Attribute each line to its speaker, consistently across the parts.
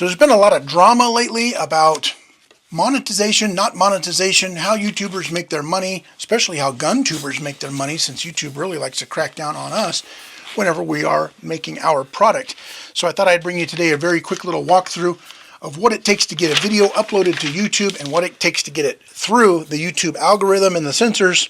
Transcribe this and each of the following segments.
Speaker 1: So there's been a lot of drama lately about monetization, not monetization, how YouTubers make their money, especially how gun tubers make their money, since YouTube really likes to crack down on us whenever we are making our product. So I thought I'd bring you today a very quick little walkthrough of what it takes to get a video uploaded to YouTube and what it takes to get it through the YouTube algorithm and the sensors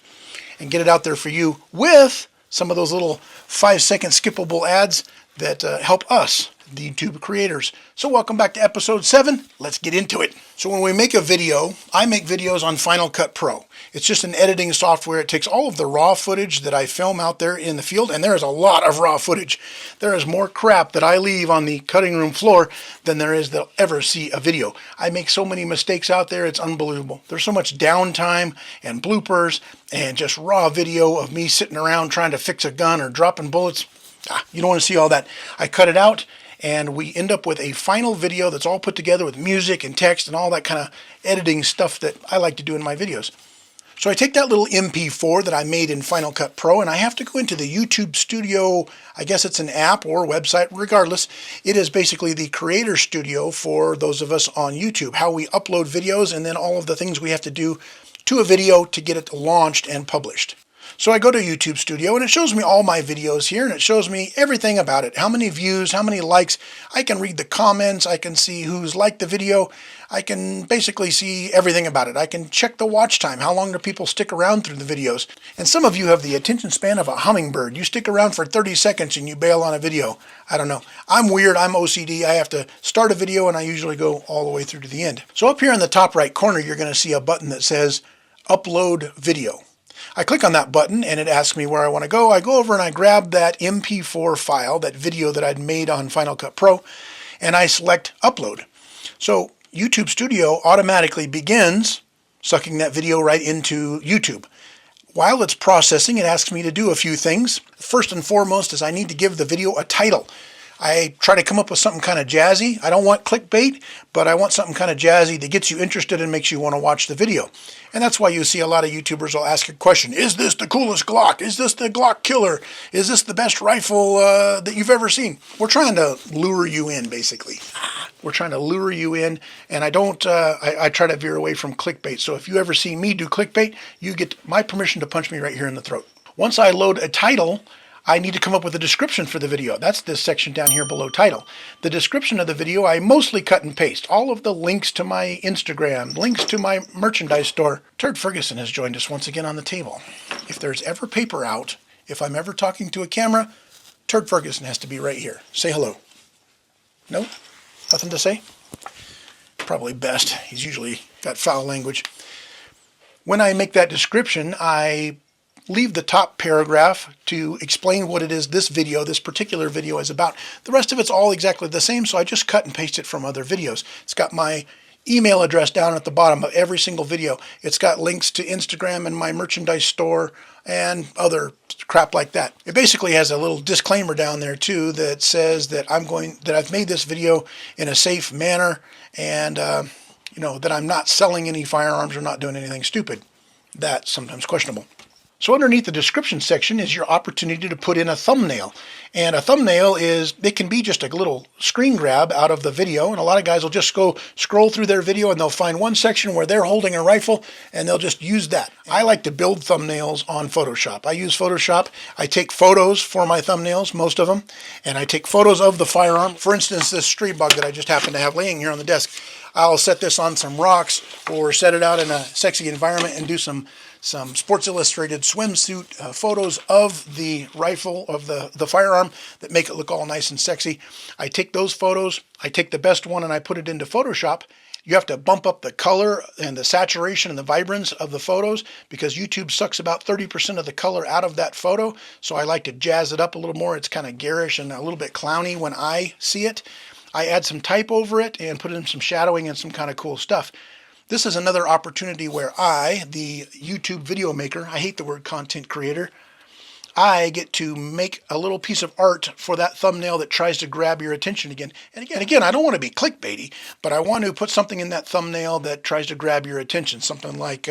Speaker 1: and get it out there for you with some of those little 5-second skippable ads that help us, the YouTube creators. So welcome back to episode 7. Let's get into it. So when we make a video, I make videos on Final Cut Pro. It's just an editing software. It takes all of the raw footage that I film out there in the field, and there is a lot of raw footage. There is more crap that I leave on the cutting room floor than there is they'll ever see a video. I make so many mistakes out there, it's unbelievable. There's so much downtime and bloopers and just raw video of me sitting around trying to fix a gun or dropping bullets. You don't want to see all that. I cut it out, and we end up with a final video that's all put together with music and text and all that kind of editing stuff that I like to do in my videos. So I take that little MP4 that I made in Final Cut Pro, and I have to go into the YouTube Studio. I guess it's an app or website. Regardless, it is basically the creator studio for those of us on YouTube, how we upload videos and then all of the things we have to do to a video to get it launched and published. So I go to YouTube Studio, and it shows me all my videos here, and it shows me everything about it. How many views, how many likes. I can read the comments. I can see who's liked the video. I can basically see everything about it. I can check the watch time. How long do people stick around through the videos? And some of you have the attention span of a hummingbird. You stick around for 30 seconds and you bail on a video. I don't know. I'm weird. I'm OCD. I have to start a video, and I usually go all the way through to the end. So up here in the top right corner, you're going to see a button that says Upload Video. I click on that button and it asks me where I want to go. I go over and I grab that MP4 file, that video that I'd made on Final Cut Pro, and I select Upload. So YouTube Studio automatically begins sucking that video right into YouTube. While it's processing, it asks me to do a few things. First and foremost is I need to give the video a title. I try to come up with something kind of jazzy. I don't want clickbait, but I want something kind of jazzy that gets you interested and makes you want to watch the video. And that's why you see a lot of YouTubers will ask a question. Is this the coolest Glock? Is this the Glock killer? Is this the best rifle that you've ever seen? We're trying to lure you in, basically. We're trying to lure you in, and I try to veer away from clickbait. So if you ever see me do clickbait, you get my permission to punch me right here in the throat. Once I load a title, I need to come up with a description for the video. That's this section down here below title. The description of the video, I mostly cut and paste. All of the links to my Instagram, links to my merchandise store. Turd Ferguson has joined us once again on the table. If there's ever paper out, if I'm ever talking to a camera, Turd Ferguson has to be right here. Say hello. No? Nothing to say? Probably best. He's usually got foul language. When I make that description, I leave the top paragraph to explain what it is this particular video is about. The rest of it's all exactly the same, so I just cut and paste it from other videos. It's got my email address down at the bottom of every single video. It's got links to Instagram and my merchandise store and other crap like that. It basically has a little disclaimer down there too that says that I've made this video in a safe manner and that I'm not selling any firearms or not doing anything stupid. That's sometimes questionable. So underneath the description section is your opportunity to put in a thumbnail. And a thumbnail it can be just a little screen grab out of the video. And a lot of guys will just go scroll through their video and they'll find one section where they're holding a rifle and they'll just use that. I like to build thumbnails on Photoshop. I use Photoshop. I take photos for my thumbnails, most of them, and I take photos of the firearm. For instance, this Stree Bug that I just happen to have laying here on the desk. I'll set this on some rocks or set it out in a sexy environment and do some Sports Illustrated swimsuit photos of the rifle, of the firearm, that make it look all nice and sexy. I take those photos, I take the best one and I put it into Photoshop. You have to bump up the color and the saturation and the vibrance of the photos because YouTube sucks about 30% of the color out of that photo. So I like to jazz it up a little more. It's kind of garish and a little bit clowny when I see it. I add some type over it and put in some shadowing and some kind of cool stuff. This is another opportunity where I, the YouTube video maker, I hate the word content creator, I get to make a little piece of art for that thumbnail that tries to grab your attention again. And again, I don't want to be clickbaity, but I want to put something in that thumbnail that tries to grab your attention. Something like,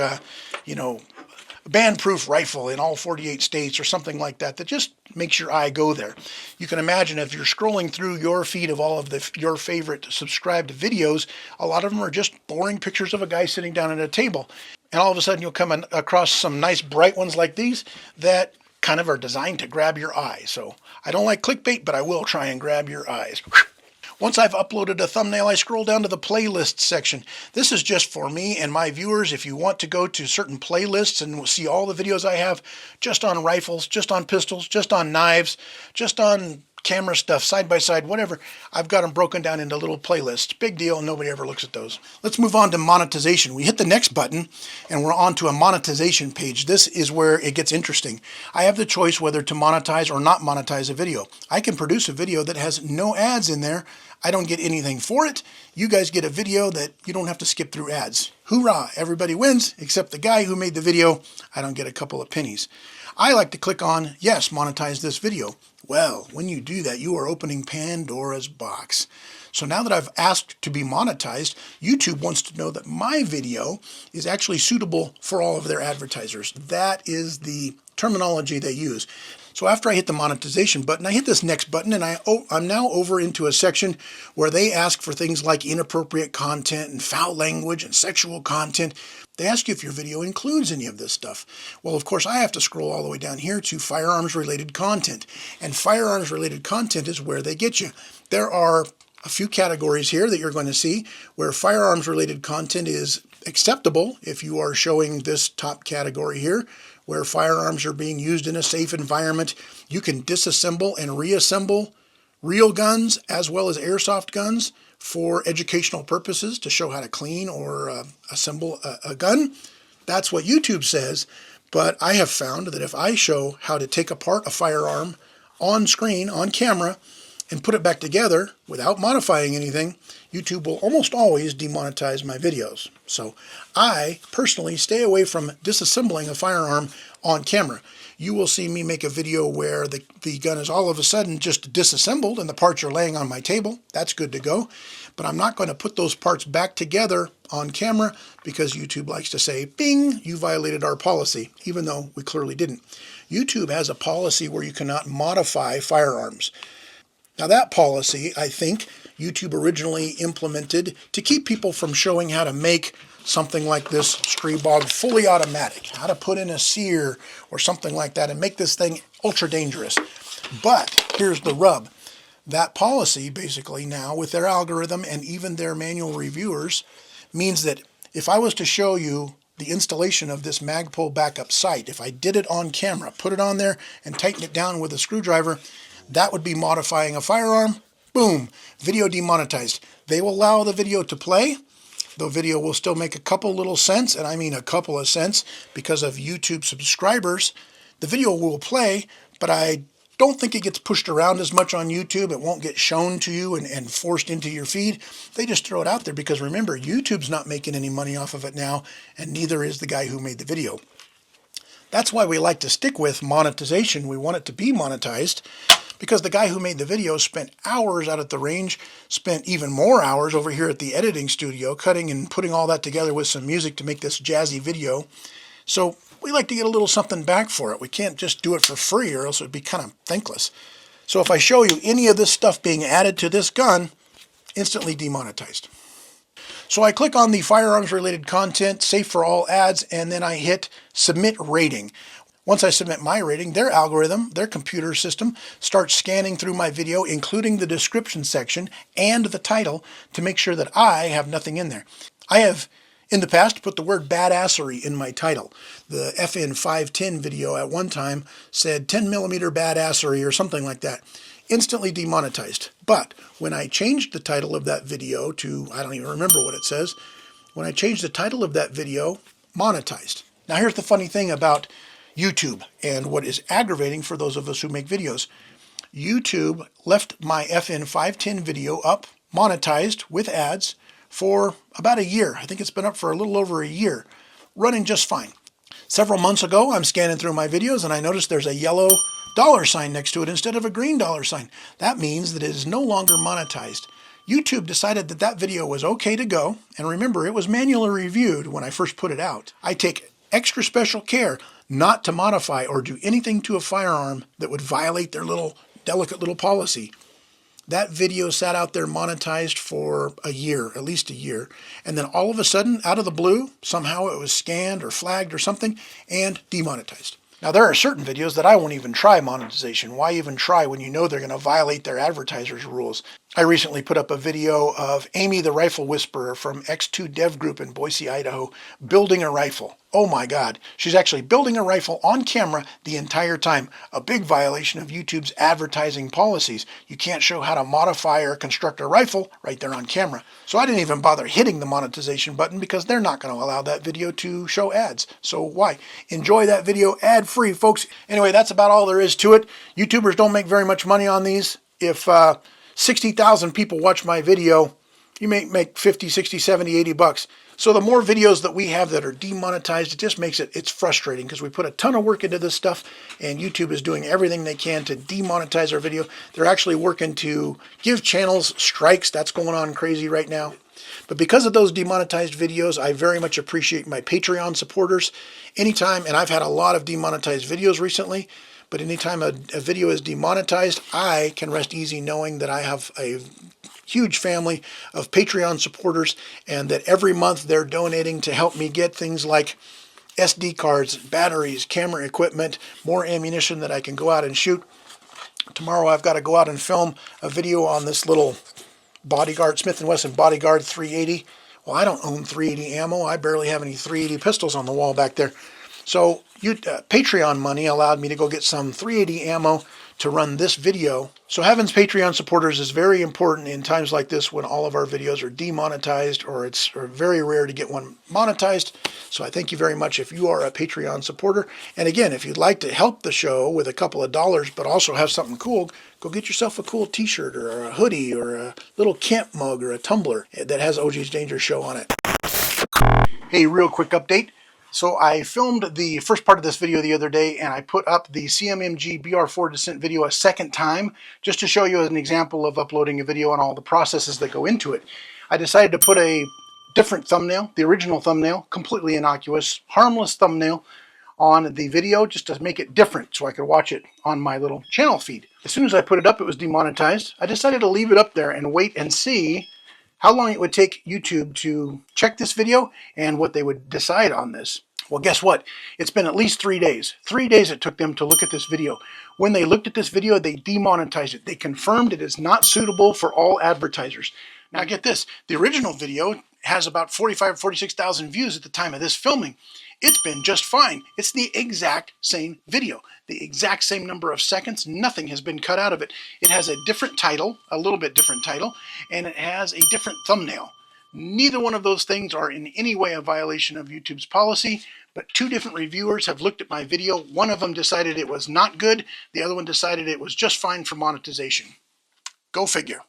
Speaker 1: band-proof rifle in all 48 states or something like that that just makes your eye go there. You can imagine if you're scrolling through your feed of all of your favorite subscribed videos, a lot of them are just boring pictures of a guy sitting down at a table. And all of a sudden you'll come across some nice bright ones like these that kind of are designed to grab your eye. So I don't like clickbait, but I will try and grab your eyes. Once I've uploaded a thumbnail, I scroll down to the playlist section. This is just for me and my viewers. If you want to go to certain playlists and see all the videos I have just on rifles, just on pistols, just on knives, just on camera stuff, side by side, whatever, I've got them broken down into little playlists. Big deal, nobody ever looks at those. Let's move on to monetization. We hit the next button and we're on to a monetization page. This is where it gets interesting. I have the choice whether to monetize or not monetize a video. I can produce a video that has no ads in there. I don't get anything for it. You guys get a video that you don't have to skip through ads. Hoorah, everybody wins except the guy who made the video. I don't get a couple of pennies. I like to click on, yes, monetize this video. Well, when you do that, you are opening Pandora's box. So now that I've asked to be monetized, YouTube wants to know that my video is actually suitable for all of their advertisers. That is the terminology they use. So after I hit the monetization button, I hit this next button and I'm now over into a section where they ask for things like inappropriate content and foul language and sexual content. They ask you if your video includes any of this stuff. Well, of course, I have to scroll all the way down here to firearms related content. And firearms related content is where they get you. There are a few categories here that you're going to see where firearms related content is acceptable if you are showing this top category here, where firearms are being used in a safe environment. You can disassemble and reassemble real guns as well as airsoft guns for educational purposes to show how to clean or assemble a gun. That's what YouTube says, but I have found that if I show how to take apart a firearm on screen, on camera, and put it back together without modifying anything, YouTube will almost always demonetize my videos. So I personally stay away from disassembling a firearm on camera. You will see me make a video where the gun is all of a sudden just disassembled and the parts are laying on my table. That's good to go. But I'm not going to put those parts back together on camera because YouTube likes to say, bing, you violated our policy, even though we clearly didn't. YouTube has a policy where you cannot modify firearms. Now that policy, I think, YouTube originally implemented to keep people from showing how to make something like this Screebog fully automatic, how to put in a sear or something like that and make this thing ultra dangerous. But here's the rub. That policy basically now with their algorithm and even their manual reviewers means that if I was to show you the installation of this Magpul backup sight, if I did it on camera, put it on there and tighten it down with a screwdriver, that would be modifying a firearm. Boom, video demonetized. They will allow the video to play. The video will still make a couple little cents, and I mean a couple of cents because of YouTube subscribers. The video will play, but I don't think it gets pushed around as much on YouTube. It won't get shown to you and forced into your feed. They just throw it out there because remember, YouTube's not making any money off of it now, and neither is the guy who made the video. That's why we like to stick with monetization. We want it to be monetized because the guy who made the video spent hours out at the range, spent even more hours over here at the editing studio, cutting and putting all that together with some music to make this jazzy video. So we like to get a little something back for it. We can't just do it for free or else it would be kind of thankless. So if I show you any of this stuff being added to this gun, instantly demonetized. So I click on the firearms related content, safe for all ads, and then I hit submit rating. Once I submit my rating, their algorithm, their computer system, starts scanning through my video, including the description section and the title, to make sure that I have nothing in there. I have, in the past, put the word badassery in my title. The FN 510 video at one time said 10mm badassery or something like that. Instantly demonetized. But when I changed the title of that video to, I don't even remember what it says, when I changed the title of that video, monetized. Now here's the funny thing about YouTube and what is aggravating for those of us who make videos. YouTube left my FN 510 video up, monetized with ads for about a year. I think it's been up for a little over a year, running just fine. Several months ago, I'm scanning through my videos and I noticed there's a yellow $sign next to it instead of a green $sign. That means that it is no longer monetized. YouTube decided that that video was okay to go, and remember, it was manually reviewed when I first put it out. I take extra special care. not to modify or do anything to a firearm that would violate their little delicate little policy. That video sat out there monetized for a year, at least a year. And then all of a sudden, out of the blue, somehow it was scanned or flagged or something and demonetized. Now, there are certain videos that I won't even try monetization. Why even try when you know they're going to violate their advertisers' rules? I recently put up a video of Amy the Rifle Whisperer from X2 Dev Group in Boise, Idaho, building a rifle. Oh my God. She's actually building a rifle on camera the entire time. A big violation of YouTube's advertising policies. You can't show how to modify or construct a rifle right there on camera. So I didn't even bother hitting the monetization button because they're not going to allow that video to show ads. So why? Enjoy that video ad-free, folks. Anyway, that's about all there is to it. YouTubers don't make very much money on these. If 60,000 people watch my video, you may make 50, 60, 70, 80 bucks. So the more videos that we have that are demonetized, it just makes it's frustrating because we put a ton of work into this stuff and YouTube is doing everything they can to demonetize our video. They're actually working to give channels strikes. That's going on crazy right now. But because of those demonetized videos, I very much appreciate my Patreon supporters. Anytime, and I've had a lot of demonetized videos recently, but anytime a video is demonetized, I can rest easy knowing that I have a huge family of Patreon supporters and that every month they're donating to help me get things like SD cards, batteries, camera equipment, more ammunition that I can go out and shoot. Tomorrow I've got to go out and film a video on this little Bodyguard, Smith & Wesson Bodyguard 380. Well, I don't own 380 ammo. I barely have any 380 pistols on the wall back there. So Patreon money allowed me to go get some 380 ammo to run this video. So having Patreon supporters is very important in times like this when all of our videos are demonetized or it's very rare to get one monetized. So I thank you very much if you are a Patreon supporter. And again, if you'd like to help the show with a couple of dollars but also have something cool, go get yourself a cool t-shirt or a hoodie or a little camp mug or a tumbler that has OG's Danger Show on it. Hey, real quick update. So I filmed the first part of this video the other day and I put up the CMMG BR4 Descent video a second time just to show you as an example of uploading a video and all the processes that go into it. I decided to put a different thumbnail, the original thumbnail, completely innocuous, harmless thumbnail on the video just to make it different so I could watch it on my little channel feed. As soon as I put it up, it was demonetized. I decided to leave it up there and wait and see how long it would take YouTube to check this video and what they would decide on this. Well, guess what? It's been at least 3 days. 3 days it took them to look at this video. When they looked at this video, they demonetized it. They confirmed it is not suitable for all advertisers. Now get this, the original video has about 46,000 views at the time of this filming. It's been just fine. It's the exact same video, the exact same number of seconds. Nothing has been cut out of it. It has a different title, a little bit different title, and it has a different thumbnail. Neither one of those things are in any way a violation of YouTube's policy, but two different reviewers have looked at my video. One of them decided it was not good. The other one decided it was just fine for monetization. Go figure.